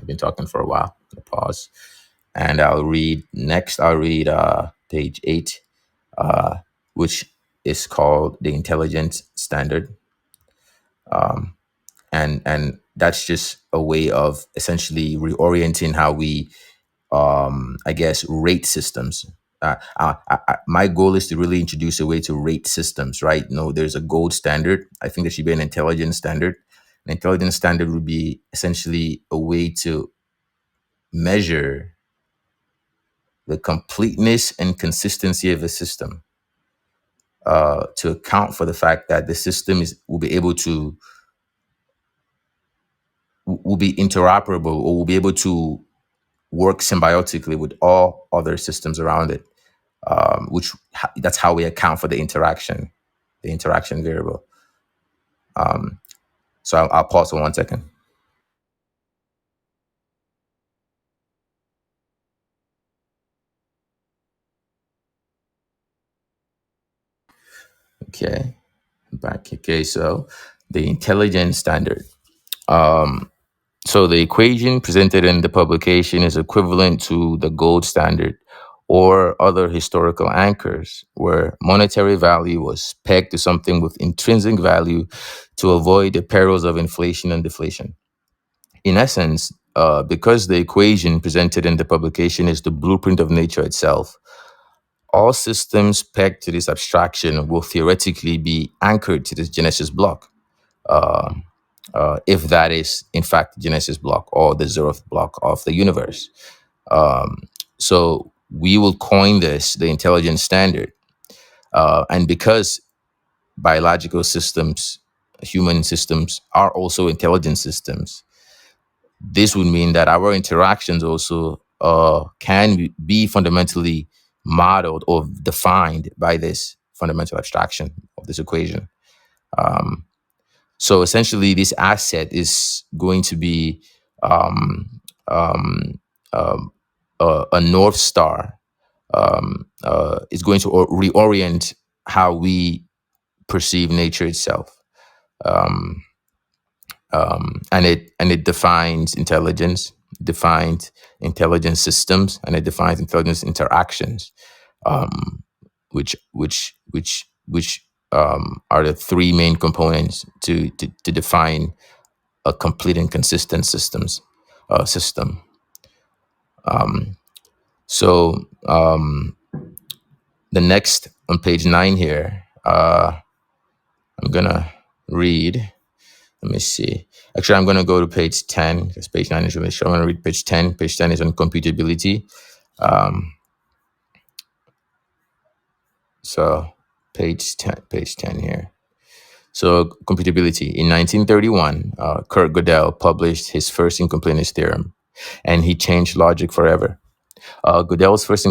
I've been talking for a while. I'll pause. And I'll read page 8, which is called the intelligence standard. And that's just a way of essentially reorienting how we I guess rate systems. My goal is to really introduce a way to rate systems, right? No, there's a gold standard. I think there should be an intelligence standard. An intelligence standard would be essentially a way to measure the completeness and consistency of a system, to account for the fact that the system will be interoperable, or will be able to work symbiotically with all other systems around it. That's how we account for the interaction variable. So I'll pause for 1 second. Okay, back. Okay, so the intelligence standard. So the equation presented in the publication is equivalent to the gold standard or other historical anchors, where monetary value was pegged to something with intrinsic value to avoid the perils of inflation and deflation. In essence, because the equation presented in the publication is the blueprint of nature itself, all systems pegged to this abstraction will theoretically be anchored to this Genesis block, uh, if that is, in fact, the Genesis block or the zeroth block of the universe. Um, so we will coin this the intelligence standard. And because biological systems, human systems, are also intelligent systems, this would mean that our interactions also can be fundamentally modeled or defined by this fundamental abstraction of this equation. Um, so essentially, this asset is going to be um, um, um, a North Star. Is going to reorient how we perceive nature itself. Um, and it defines intelligence, defines intelligence systems, and it defines intelligence interactions, which are the three main components to define a complete and consistent system. So the next on page 9 here, I'm gonna read. Let me see. Actually, I'm going to go to page 10 because page 9 is really short. I'm going to read page 10. Page 10 is on computability. Um, so page 10 here. So computability. In 1931, Kurt Gödel published his first incompleteness theorem, and he changed logic forever. Gödel's first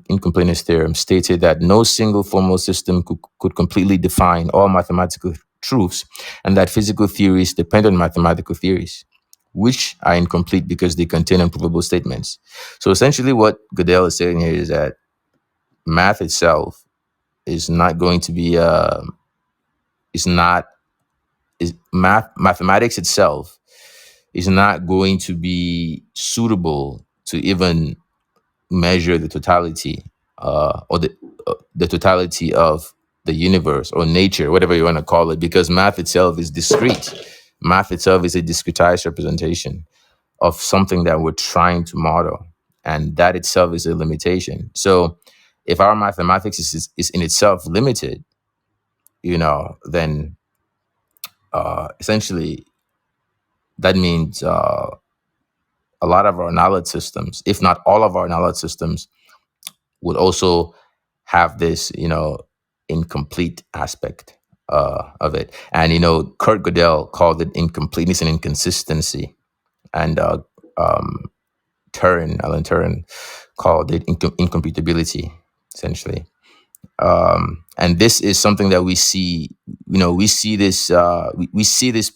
incompleteness theorem stated that no single formal system could completely define all mathematical truths, and that physical theories depend on mathematical theories, which are incomplete because they contain unprovable statements. So essentially what Gödel is saying here is that math itself is not going to be, mathematics itself is not going to be suitable to even measure the totality, or the totality of the universe or nature, whatever you want to call it, because math itself is discrete. Math itself is a discretized representation of something that we're trying to model, and that itself is a limitation. So if our mathematics is in itself limited, then essentially that means a lot of our knowledge systems, if not all of our knowledge systems, would also have this, incomplete aspect of it. And, Kurt Gödel called it incompleteness and inconsistency. And Alan Turing called it incomputability, essentially. And this is something that we see. We see this. We see this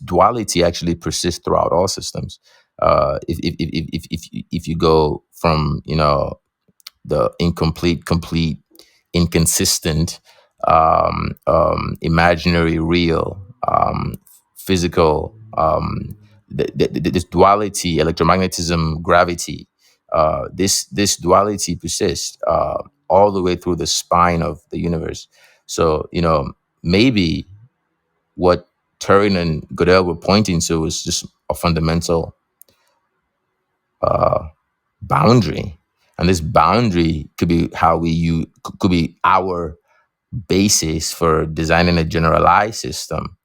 duality actually persists throughout all systems. If you go from the incomplete, complete, inconsistent, imaginary, real, physical, this duality, electromagnetism, gravity, this duality persists all the way through the spine of the universe. So, maybe what Turing and Gödel were pointing to is just a fundamental boundary, and this boundary could be how we use, could be our basis for designing a generalized system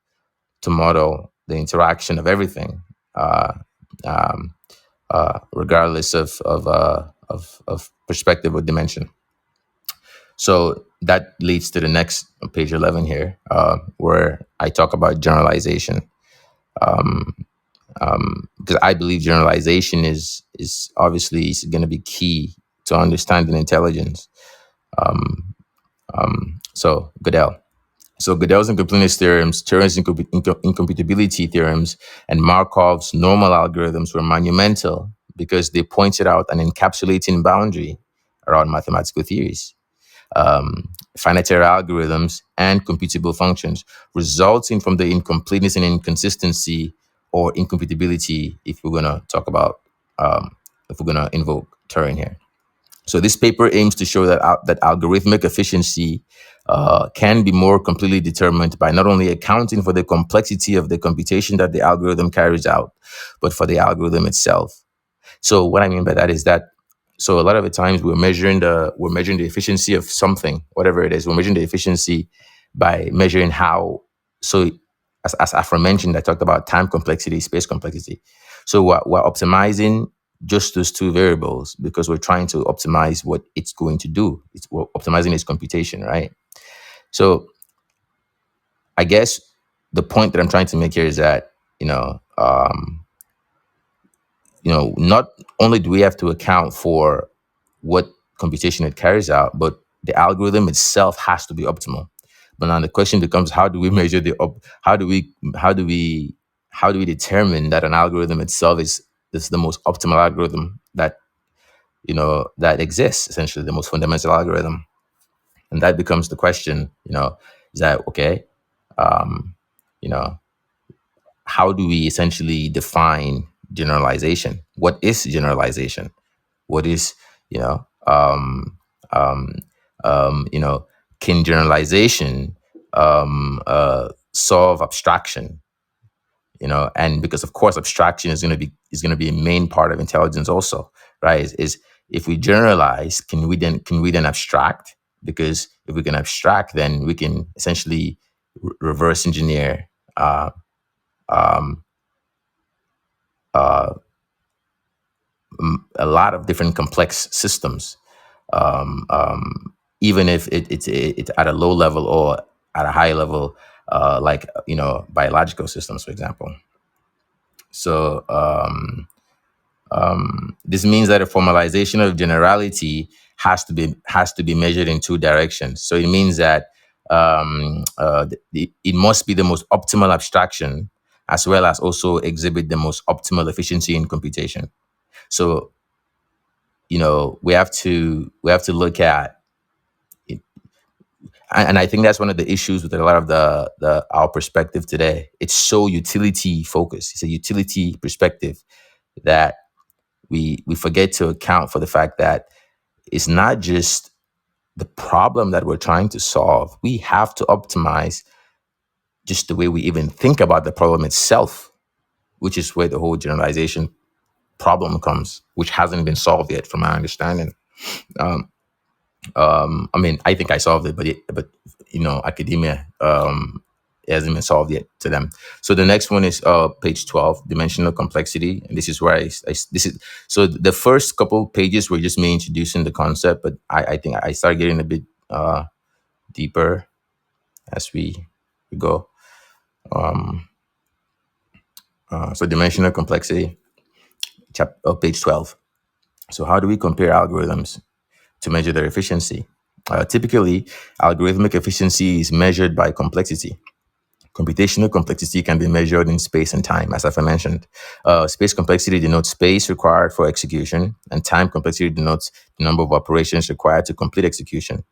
to model the interaction of everything, uh, um, regardless of perspective or dimension. So that leads to the next page 11 here, where I talk about generalization. Because I believe generalization is obviously going to be key to understanding intelligence. So Gödel. So Gödel's incompleteness theorems, Turing's incomputability theorems, and Markov's normal algorithms were monumental because they pointed out an encapsulating boundary around mathematical theories, finite algorithms, and computable functions, resulting from the incompleteness and inconsistency or incomputability, if we're going to talk about, if we're going to invoke Turing here. So this paper aims to show that that algorithmic efficiency can be more completely determined by not only accounting for the complexity of the computation that the algorithm carries out, but for the algorithm itself. So what I mean by that is that, so a lot of the times we're measuring the efficiency of something, whatever it is. We're measuring the efficiency by measuring how. So as aforementioned, I talked about time complexity, space complexity. So we're optimizing just those two variables because we're trying to optimize what it's going to do. We're optimizing its computation, right? So I guess the point that I'm trying to make here is that, not only do we have to account for what computation it carries out, but the algorithm itself has to be optimal. But now the question becomes, how do we measure how do we determine that an algorithm itself is the most optimal algorithm that exists, essentially the most fundamental algorithm? And that becomes the question, is that okay? You know, how do we essentially define generalization? What is generalization? What is, you know, um, you know, can generalization solve abstraction? And because of course abstraction is going to be a main part of intelligence also, right? Is if we generalize, can we then abstract? Because if we can abstract, then we can essentially reverse engineer uh, um, uh, a lot of different complex systems, even if it's at a low level or at a high level, like biological systems, for example. So this means that a formalization of generality has to be measured in two directions. So it means that it must be the most optimal abstraction, as well as also exhibit the most optimal efficiency in computation. So we have to look at it. And I think that's one of the issues with a lot of the our perspective today. It's so utility focused. It's a utility perspective that we forget to account for the fact that it's not just the problem that we're trying to solve. We have to optimize just the way we even think about the problem itself, which is where the whole generalization problem comes, which hasn't been solved yet, from my understanding. Um, I mean, I think I solved it, but academia it hasn't been solved yet to them. So the next one is page 12, dimensional complexity, and this is where this is. So the first couple pages were just me introducing the concept, but I think I started getting a bit deeper as we go. Um, so dimensional complexity, page 12. So how do we compare algorithms to measure their efficiency? Typically, algorithmic efficiency is measured by complexity. Computational complexity can be measured in space and time, as I've mentioned. Space complexity denotes space required for execution, and time complexity denotes the number of operations required to complete execution.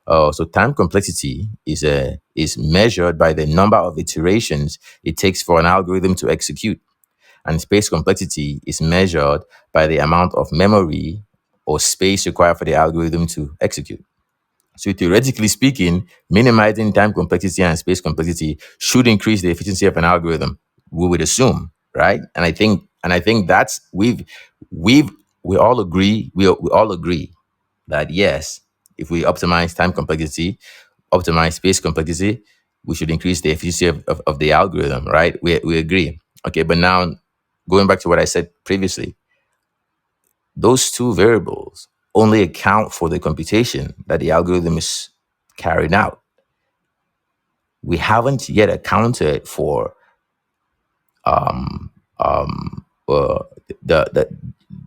So time complexity is measured by the number of iterations it takes for an algorithm to execute. and space complexity is measured by the amount of memory or space required for the algorithm to execute. So theoretically speaking, minimizing time complexity and space complexity should increase the efficiency of an algorithm. We would assume, right? And I think that's we've we all agree that yes, if we optimize time complexity, optimize space complexity, we should increase the efficiency of the algorithm, right? We agree. Okay, but now going back to what I said previously, those two variables only account for the computation that the algorithm is carrying out. We haven't yet accounted for uh, the, the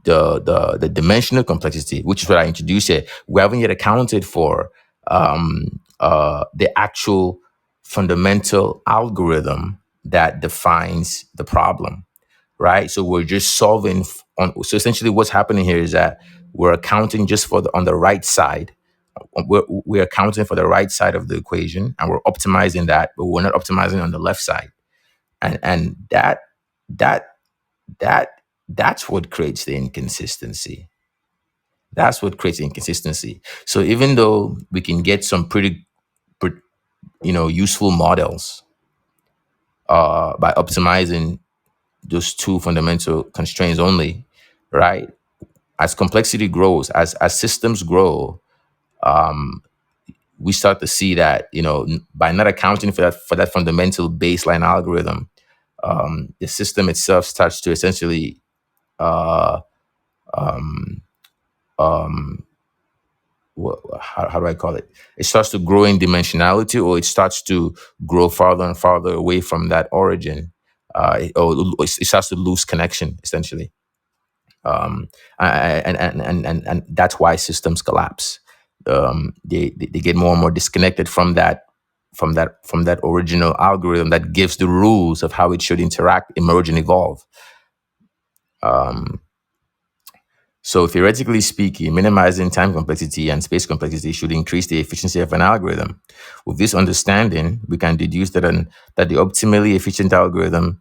the dimensional complexity, which is what I introduced here. We haven't yet accounted for the actual fundamental algorithm that defines the problem, right? So we're just solving on. So essentially, what's happening here is that we're accounting just for on the right side. We're accounting for the right side of the equation, and we're optimizing that, but we're not optimizing on the left side, and that that that's what creates the inconsistency. That's what creates inconsistency. So even though we can get some pretty, useful models by optimizing those two fundamental constraints only, right? As complexity grows, as systems grow, we start to see that by not accounting for that fundamental baseline algorithm, the system itself starts to essentially uh, how do I call it? It starts to grow in dimensionality, or it starts to grow farther and farther away from that origin, or it starts to lose connection, essentially. And that's why systems collapse. They get more and more disconnected from that original algorithm that gives the rules of how it should interact, emerge, and evolve. So theoretically speaking, minimizing time complexity and space complexity should increase the efficiency of an algorithm. With this understanding, we can deduce that the optimally efficient algorithm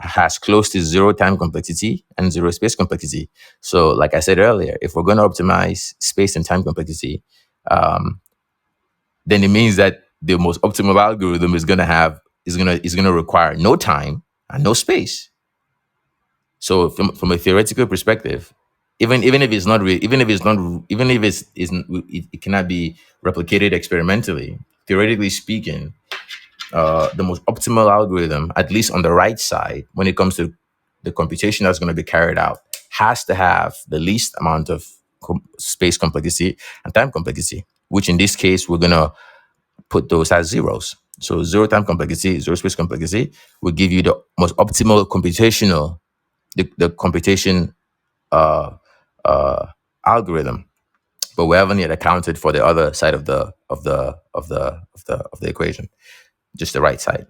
has close to zero time complexity and zero space complexity. So, like I said earlier, if we're going to optimize space and time complexity, then it means that the most optimal algorithm is going to require no time and no space. So from a theoretical perspective, even if it's not even if it cannot be replicated experimentally, theoretically speaking, the most optimal algorithm, at least on the right side, when it comes to the computation that's going to be carried out, has to have the least amount of space complexity and time complexity, which in this case we're going to put those as zeros. So zero time complexity, zero space complexity will give you the most optimal computational the computation uh, uh, algorithm, but we haven't yet accounted for the other side of the equation, just the right side.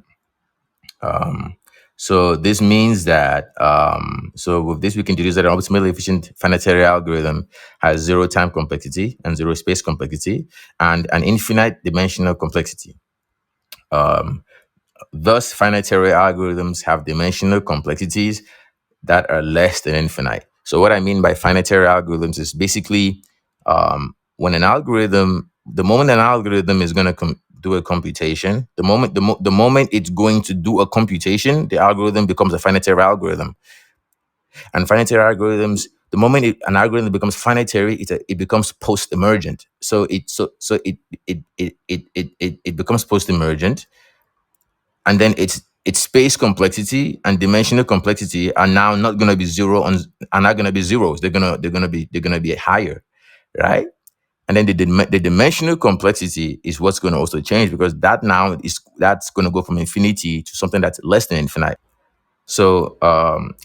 So this means that so with this we can deduce that an optimally efficient finitary algorithm has zero time complexity and zero space complexity and an infinite dimensional complexity. Thus, finitary algorithms have dimensional complexities that are less than infinite. So what I mean by finitary algorithms is basically when the moment an algorithm is going to do a computation, the moment it's going to do a computation, the algorithm becomes a finitary algorithm. And finitary algorithms, the moment an algorithm becomes finitary, it becomes post-emergent. So it becomes post-emergent, and then its space complexity and dimensional complexity are now not going to be are not going to be zeros. They're going to be higher, right? And then the dimensional complexity is what's going to also change, because that's going to go from infinity to something that's less than infinite. So,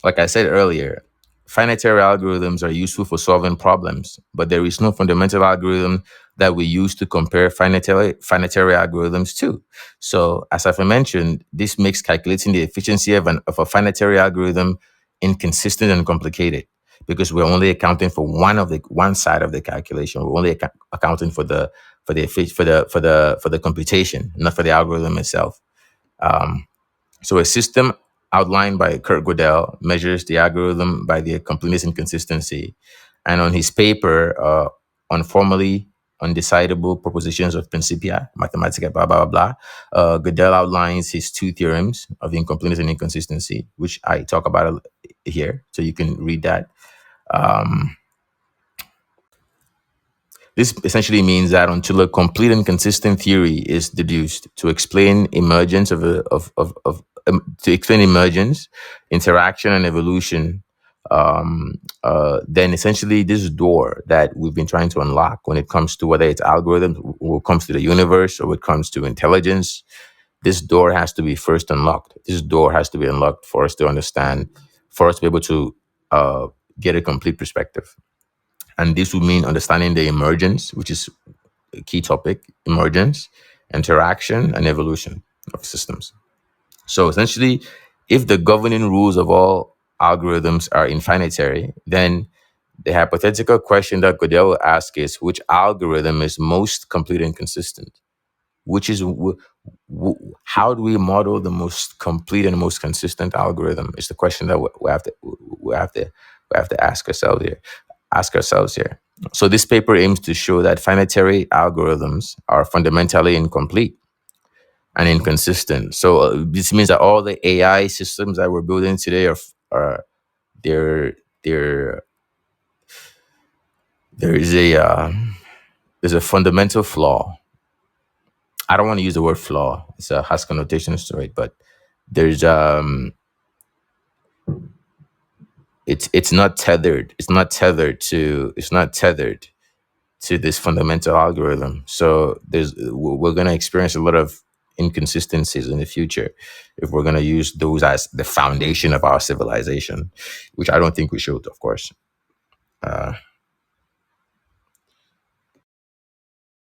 like I said earlier, finitary algorithms are useful for solving problems, but there is no fundamental algorithm that we use to compare finitary algorithms to. So, as I've mentioned, this makes calculating the efficiency of a finitary algorithm inconsistent and complicated, because we're only accounting for one side of the calculation. We're only accounting for the computation, not for the algorithm itself. So a system outlined by Kurt Gödel, measures the algorithm by their completeness and consistency. And on his paper on formally undecidable propositions of Principia Mathematica, blah, blah, blah, Gödel outlines his two theorems of incompleteness and inconsistency, which I talk about here. So you can read that. Um, This essentially means that until a complete and consistent theory is deduced to explain emergence to explain emergence, interaction, and evolution, then essentially this door that we've been trying to unlock when it comes to whether it's algorithms, or it comes to the universe, or it comes to intelligence, this door has to be first unlocked. This door has to be unlocked for us to understand, for us to be able to get a complete perspective. And this would mean understanding the emergence, which is a key topic, emergence, interaction, and evolution of systems. So essentially, if the governing rules of all algorithms are infinitary, then the hypothetical question that Gödel will ask is which algorithm is most complete and consistent? Which is how do we model the most complete and most consistent algorithm? Is the question that we have to ask ourselves here. So this paper aims to show that finitary algorithms are fundamentally incomplete and inconsistent. So this means that all the AI systems that we're building today are there. There is there's a fundamental flaw. I don't want to use the word flaw. It's a has connotations to it, but there's it's not tethered. It's not tethered to this fundamental algorithm. So we're going to experience a lot of inconsistencies in the future if we're going to use those as the foundation of our civilization, which I don't think we should, of course.